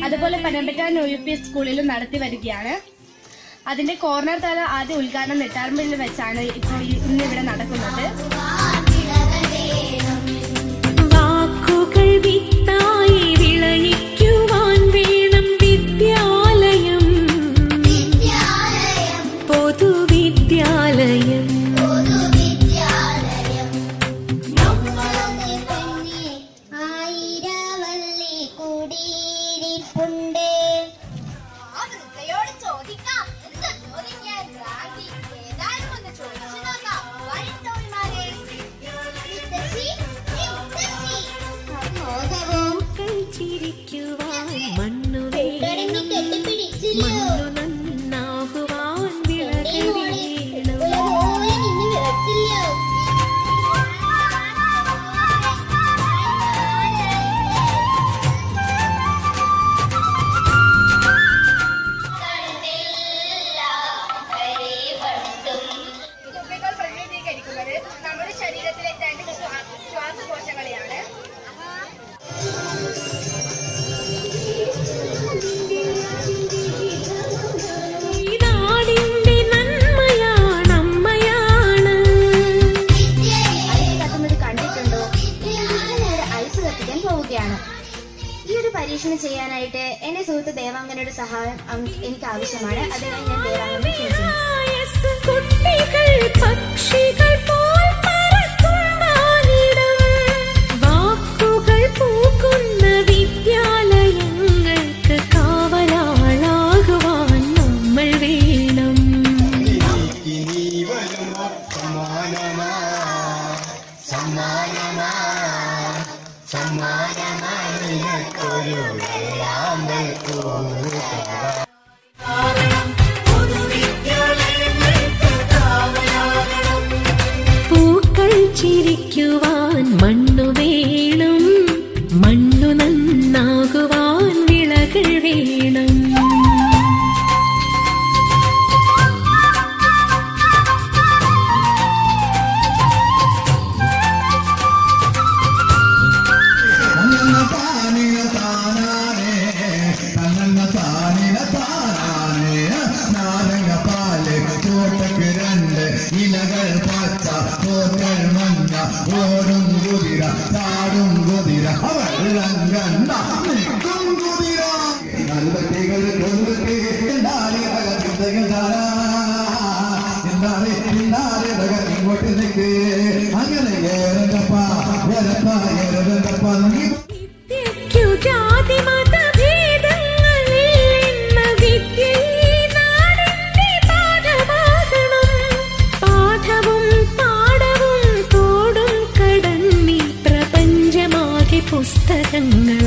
അതുപോലെ പനമ്പറ്റ UP സ്കൂളിലും നടത്തി വരികയാണ്. അതിന്റെ കോർണർ തല ആദ്യ ഉദ്ഘാടനം നെട്ടാർമ്പലിൽ വെച്ചാണ് ഇപ്പോൾ ഇന്നിവിടെ നടക്കുന്നത്. വാക്കുകൾ വിത്തായി വിളയിക്കുവാൻ വേണം വിദ്യാലയം, പൊതുവിദ്യാലയം. ചിരിക്കുവാൻ മണ്ണു നന്നാകുവാൻ വിളകൾ വീണം. തുമ്പികൾ പ്രതിനിധീകരിക്കുന്നത് നമ്മുടെ ശരീരത്തിലെ 2 ശ്വാസകോശങ്ങളെയാണ്. ഈ ഒരു പരീക്ഷണം ചെയ്യാനായിട്ട് എന്റെ സുഹൃത്ത് ദേവാംഗനയുടെ സഹായം എനിക്ക് ആവശ്യമാണ്. അതിനായി ഞാൻ ദേവാംഗനെ ക്ഷണിക്കുന്നു. വാക്കുകൾ പൂക്കുന്ന വിദ്യാലയങ്ങൾക്ക് കാവലാളാകുവാൻ നമ്മൾ വേണം. പൂക്കൾ ചിരിക്കുവാൻ മണ്ണു വേണം, മണ്ണു നന്നാകുവാൻ വിളകൾ വേണം. ഇലകൾ പച്ച തോറ്റൽ മഞ്ഞ ഓടും കുതിര ചാടും കുതിര വെള്ളം കണ്ട നിൽക്കും കുതിര നൽവട്ടികൾ കൊണ്ടുകെ ഇങ്ങോട്ട് നിൽക്കേ അങ്ങനെ ഏറെന്തപ്പ ജാതി മതഭേദങ്ങളില്ലെന്ന വിദ്യ നാടിന്റെ പാഠമാകണം. പാഠവും പാടവും തോടും കടന്നി പ്രപഞ്ചമാകെ പുസ്തകങ്ങൾ